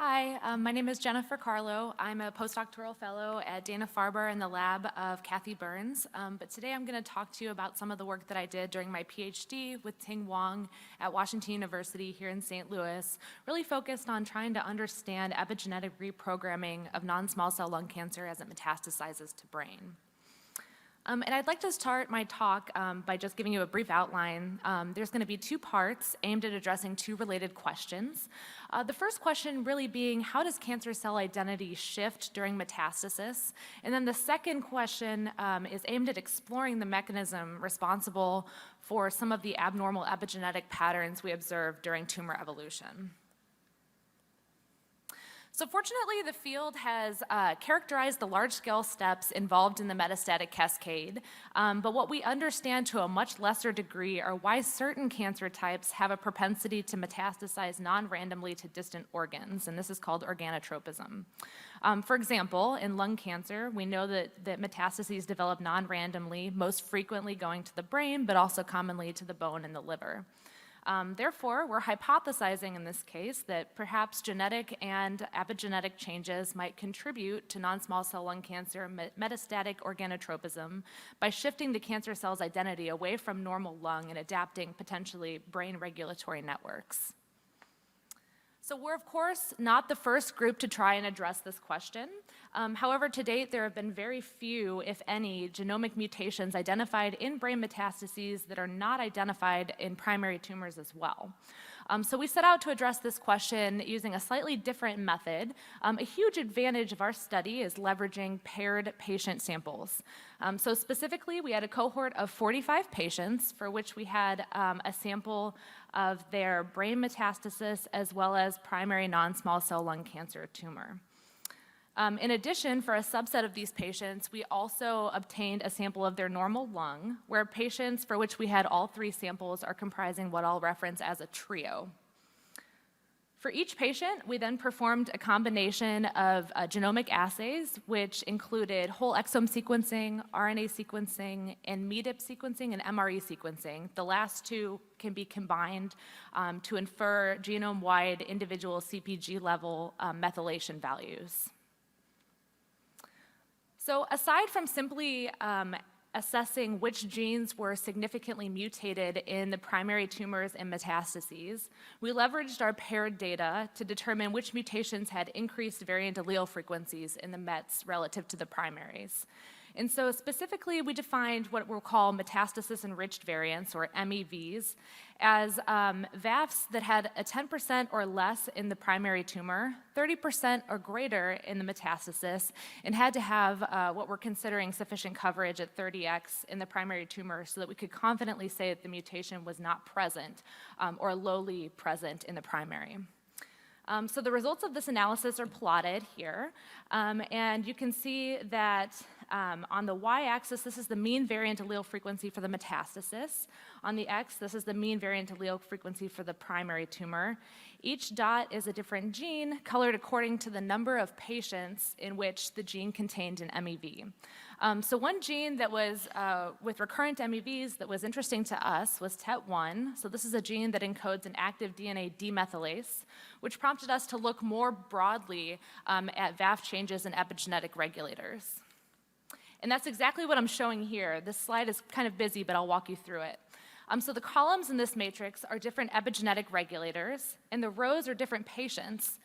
Hi, my name is Jennifer Karlow. I'm a postdoctoral fellow at Dana-Farber in the lab of Kathy Burns. But today I'm going to talk to you about some of the work that I did during my PhD with Ting Wang at Washington University here in St. Louis, really focused on trying to understand epigenetic reprogramming of non-small cell lung cancer as it metastasizes to brain. And I'd like to start my talk by just giving you a brief outline. There's going to be two parts aimed at addressing two related questions. The first question really being, how does cancer cell identity shift during metastasis? And then the second question is aimed at exploring the mechanism responsible for some of the abnormal epigenetic patterns we observe during tumor evolution. So fortunately, the field has characterized the large-scale steps involved in the metastatic cascade, but what we understand to a much lesser degree are why certain cancer types have a propensity to metastasize non-randomly to distant organs, and this is called organotropism. For example, in lung cancer, we know that metastases develop non-randomly, most frequently going to the brain, but also commonly to the bone and the liver. Therefore, we're hypothesizing in this case that perhaps genetic and epigenetic changes might contribute to non-small cell lung cancer metastatic organotropism by shifting the cancer cell's identity away from normal lung and adapting potentially brain regulatory networks. So we're, of course, not the first group to try and address this question. However, to date, there have been very few, if any, genomic mutations identified in brain metastases that are not identified in primary tumors as well. So we set out to address this question using a slightly different method. A huge advantage of our study is leveraging paired patient samples. So specifically, we had a cohort of 45 patients for which we had a sample of their brain metastasis as well as primary non-small cell lung cancer tumor. In addition, for a subset of these patients, we also obtained a sample of their normal lung, where patients for which we had all three samples are comprising what I'll reference as a trio. For each patient, we then performed a combination of genomic assays, which included whole exome sequencing, RNA sequencing, and MEDIP sequencing and MRE sequencing. The last two can be combined to infer genome-wide individual CpG level methylation values. So aside from simply assessing which genes were significantly mutated in the primary tumors and metastases, we leveraged our paired data to determine which mutations had increased variant allele frequencies in the METs relative to the primaries. And so specifically, we defined what we'll call metastasis-enriched variants, or MEVs, as VAFs that had a 10% or less in the primary tumor, 30% or greater in the metastasis, and had to have what we're considering sufficient coverage at 30x in the primary tumor so that we could confidently say that the mutation was not present or lowly present in the primary. So the results of this analysis are plotted here, and you can see that on the y-axis, this is the mean variant allele frequency for the metastasis. On the x, this is the mean variant allele frequency for the primary tumor. Each dot is a different gene, colored according to the number of patients in which the gene contained an MEV. So one gene that was with recurrent MEVs that was interesting to us was TET1. So this is a gene that encodes an active DNA demethylase, which prompted us to look more broadly at VAF changes in epigenetic regulators. And that's exactly what I'm showing here. This slide is kind of busy, but I'll walk you through it. So the columns in this matrix are different epigenetic regulators, and the rows are different patients.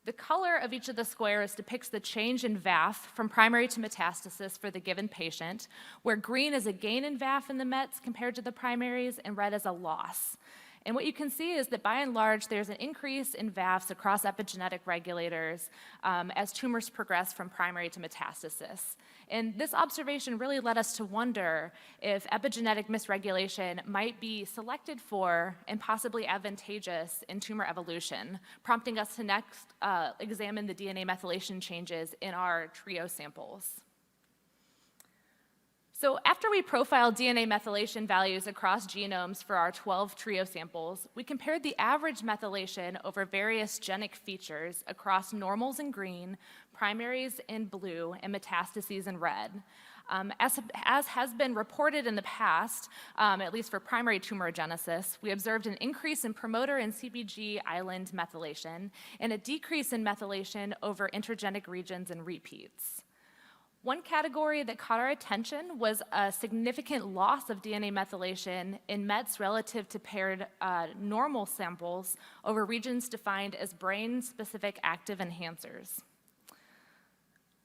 The color of each of the squares depicts the change in VAF from primary to metastasis for the given patient, where green is a gain in VAF in the METs compared to the primaries, and red is a loss. And what you can see is that by and large, there's an increase in VAFs across epigenetic regulators as tumors progress from primary to metastasis. And this observation really led us to wonder if epigenetic misregulation might be selected for and possibly advantageous in tumor evolution, prompting us to next examine the DNA methylation changes in our trio samples. So after we profiled DNA methylation values across genomes for our 12 trio samples, we compared the average methylation over various genic features across normals in green, primaries in blue, and metastases in red. As has been reported in the past, at least for primary tumorigenesis, we observed an increase in promoter and CBG island methylation and a decrease in methylation over intergenic regions and repeats. One category that caught our attention was a significant loss of DNA methylation in METs relative to paired normal samples over regions defined as brain-specific active enhancers.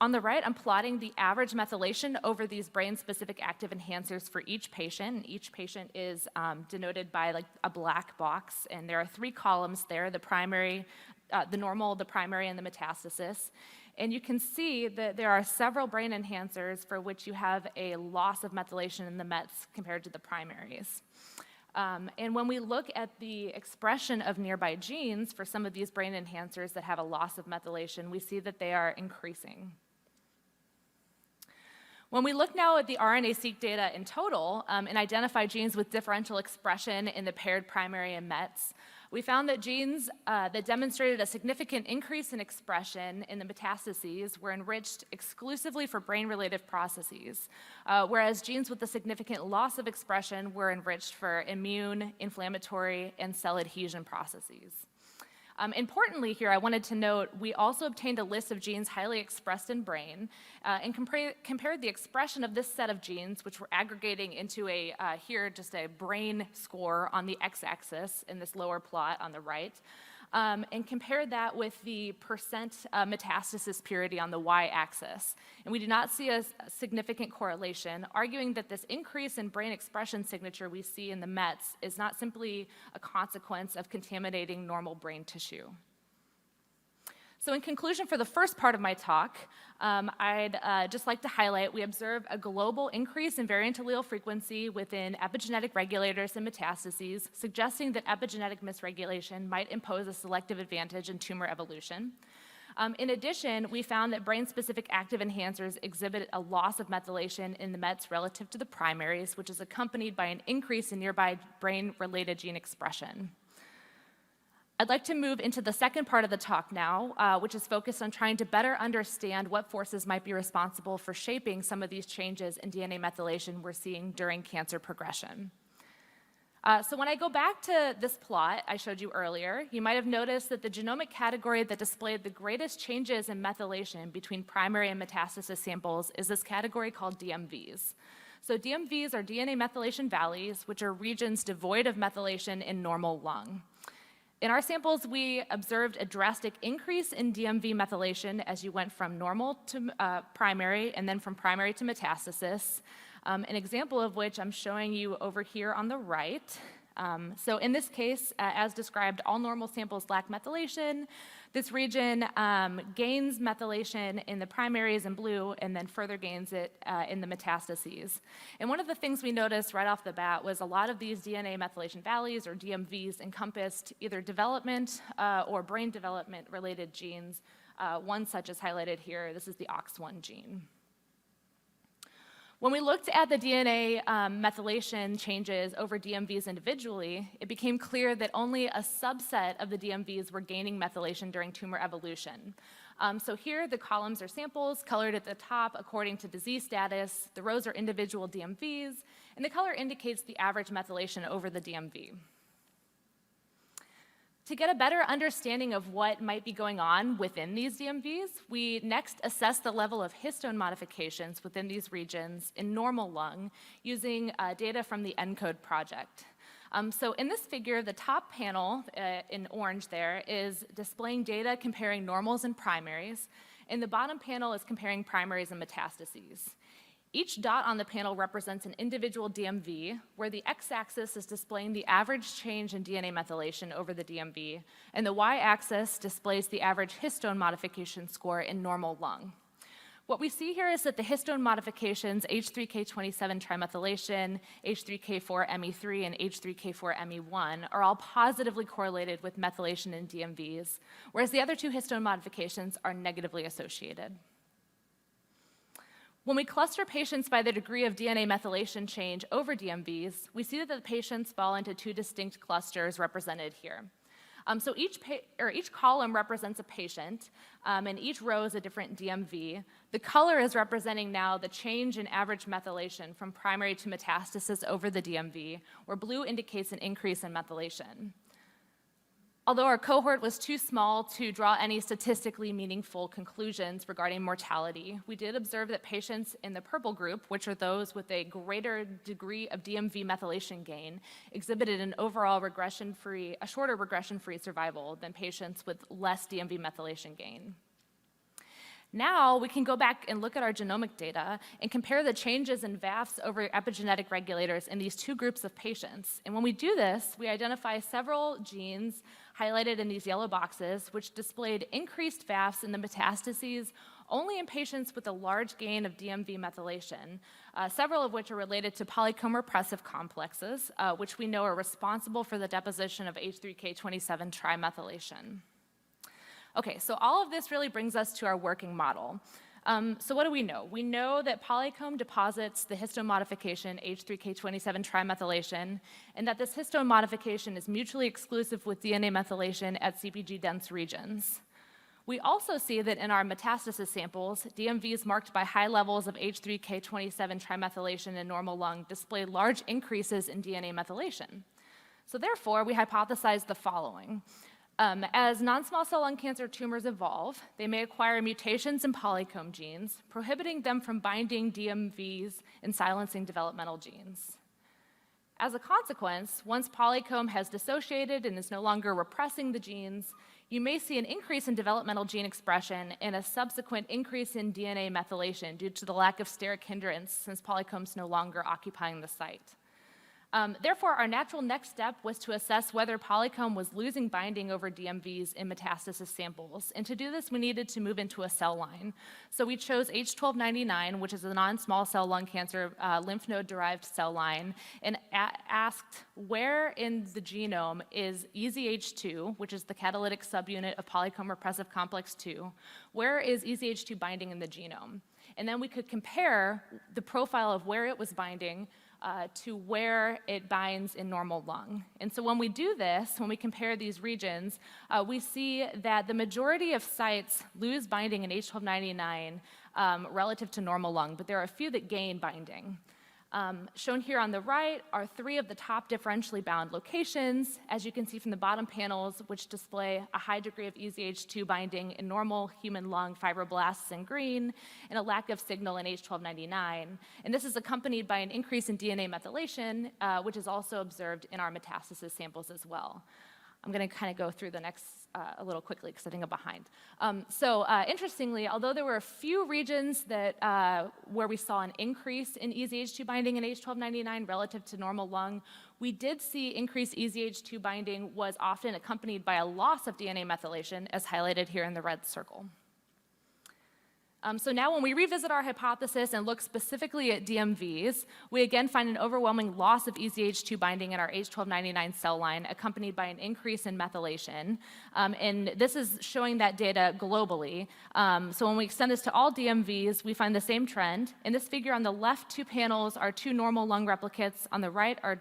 On the right, I'm plotting the average methylation over these brain-specific active enhancers for each patient. Each patient is denoted by like a black box, and there are 3 columns there: the primary, the normal, the primary, and the metastasis. And you can see that there are several brain enhancers for which you have a loss of methylation in the METs compared to the primaries. And when we look at the expression of nearby genes for some of these brain enhancers that have a loss of methylation, we see that they are increasing. When we look now at the RNA-seq data in total and identify genes with differential expression in the paired primary and METs, we found that genes that demonstrated a significant increase in expression in the metastases were enriched exclusively for brain-related processes, whereas genes with a significant loss of expression were enriched for immune, inflammatory, and cell adhesion processes. Importantly here, I wanted to note, we also obtained a list of genes highly expressed in brain and compared the expression of this set of genes, which we're aggregating into here just a brain score on the x-axis in this lower plot on the right, and compared that with the percent metastasis purity on the y-axis. And we do not see a significant correlation, arguing that this increase in brain expression signature we see in the METs is not simply a consequence of contaminating normal brain tissue. So in conclusion, for the first part of my talk, I'd just like to highlight we observe a global increase in variant allele frequency within epigenetic regulators and metastases, suggesting that epigenetic misregulation might impose a selective advantage in tumor evolution. In addition, we found that brain-specific active enhancers exhibit a loss of methylation in the METs relative to the primaries, which is accompanied by an increase in nearby brain-related gene expression. I'd like to move into the second part of the talk now, which is focused on trying to better understand what forces might be responsible for shaping some of these changes in DNA methylation we're seeing during cancer progression. So when I go back to this plot I showed you earlier, you might have noticed that the genomic category that displayed the greatest changes in methylation between primary and metastasis samples is this category called DMVs. So DMVs are DNA methylation valleys, which are regions devoid of methylation in normal lung. In our samples, we observed a drastic increase in DMV methylation as you went from normal to primary and then from primary to metastasis, an example of which I'm showing you over here on the right. So in this case, as described, all normal samples lack methylation. This region gains methylation in the primaries in blue and then further gains it in the metastases. And one of the things we noticed right off the bat was a lot of these DNA methylation valleys, or DMVs, encompassed either development or brain development related genes, one such as highlighted here. This is the OX1 gene. When we looked at the DNA methylation changes over DMVs individually, it became clear that only a subset of the DMVs were gaining methylation during tumor evolution. So here the columns are samples colored at the top according to disease status, the rows are individual DMVs, and the color indicates the average methylation over the DMV. To get a better understanding of what might be going on within these DMVs, we next assess the level of histone modifications within these regions in normal lung using data from the ENCODE project. So in this figure, the top panel in orange there is displaying data comparing normals and primaries, and the bottom panel is comparing primaries and metastases. Each dot on the panel represents an individual DMV, where the x-axis is displaying the average change in DNA methylation over the DMV, and the y-axis displays the average histone modification score in normal lung. What we see here is that the histone modifications, H3K27 trimethylation, H3K4ME3, and H3K4ME1, are all positively correlated with methylation in DMVs, whereas the other two histone modifications are negatively associated. When we cluster patients by the degree of DNA methylation change over DMVs, we see that the patients fall into two distinct clusters represented here. So each column represents a patient, and each row is a different DMV. The color is representing now the change in average methylation from primary to metastasis over the DMV, where blue indicates an increase in methylation. Although our cohort was too small to draw any statistically meaningful conclusions regarding mortality, we did observe that patients in the purple group, which are those with a greater degree of DMV methylation gain, exhibited an overall a shorter regression-free survival than patients with less DMV methylation gain. Now we can go back and look at our genomic data and compare the changes in VAFs over epigenetic regulators in these two groups of patients. And when we do this, we identify several genes highlighted in these yellow boxes, which displayed increased VAFs in the metastases only in patients with a large gain of DMV methylation, several of which are related to polycomb repressive complexes, which we know are responsible for the deposition of H3K27 trimethylation. Okay, so all of this really brings us to our working model. So what do we know? We know that polycomb deposits the histone modification H3K27 trimethylation, and that this histone modification is mutually exclusive with DNA methylation at CpG-dense regions. We also see that in our metastasis samples, DMVs marked by high levels of H3K27 trimethylation in normal lung display large increases in DNA methylation. So therefore, we hypothesized the following. As non-small cell lung cancer tumors evolve, they may acquire mutations in polycomb genes, prohibiting them from binding DMVs and silencing developmental genes. As a consequence, once polycomb has dissociated and is no longer repressing the genes, you may see an increase in developmental gene expression and a subsequent increase in DNA methylation due to the lack of steric hindrance since polycomb's no longer occupying the site. Therefore, our natural next step was to assess whether polycomb was losing binding over DMVs in metastasis samples. And to do this, we needed to move into a cell line. So we chose H1299, which is a non-small cell lung cancer lymph node-derived cell line, and asked where in the genome is EZH2, which is the catalytic subunit of polycomb repressive complex 2, where is EZH2 binding in the genome? And then we could compare the profile of where it was binding to where it binds in normal lung. And so when we do this, when we compare these regions, we see that the majority of sites lose binding in H1299 relative to normal lung, but there are a few that gain binding. Shown here on the right are 3 of the top differentially bound locations, as you can see from the bottom panels, which display a high degree of EZH2 binding in normal human lung fibroblasts in green, and a lack of signal in H1299. And this is accompanied by an increase in DNA methylation, which is also observed in our metastasis samples as well. I'm going to kind of go through the next a little quickly because I think I'm behind. Interestingly, although there were a few regions that where we saw an increase in EZH2 binding in H1299 relative to normal lung, we did see increased EZH2 binding was often accompanied by a loss of DNA methylation, as highlighted here in the red circle. So now when we revisit our hypothesis and look specifically at DMVs, we again find an overwhelming loss of EZH2 binding in our H1299 cell line, accompanied by an increase in methylation. And this is showing that data globally. So when we extend this to all DMVs, we find the same trend. In this figure on the left, 2 panels are 2 normal lung replicates. On the right are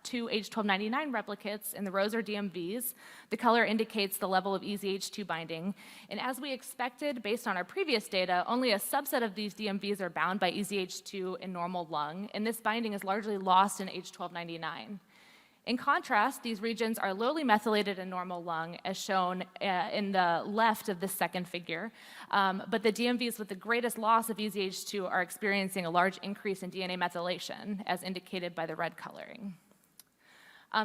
2 H1299 replicates, and the rows are DMVs. The color indicates the level of EZH2 binding. And as we expected, based on our previous data, only a subset of these DMVs are bound by EZH2 in normal lung, and this binding is largely lost in H1299. In contrast, these regions are lowly methylated in normal lung, as shown in the left of this second figure. But the DMVs with the greatest loss of EZH2 are experiencing a large increase in DNA methylation, as indicated by the red coloring.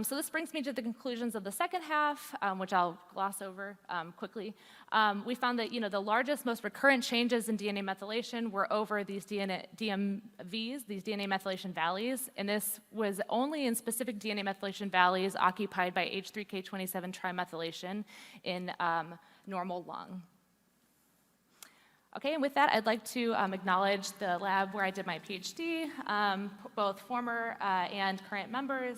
So this brings me to the conclusions of the second half, which I'll gloss over quickly. We found that the largest, most recurrent changes in DNA methylation were over these DMVs, these DNA methylation valleys, and this was only in specific DNA methylation valleys occupied by H3K27 trimethylation in normal lung. Okay, and with that, I'd like to acknowledge the lab where I did my PhD, both former and current members,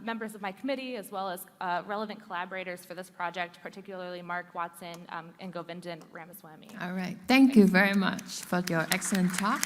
members of my committee, as well as relevant collaborators for this project, particularly Mark Watson and Govindan Ramaswamy. All right, thank you very much for your excellent talk.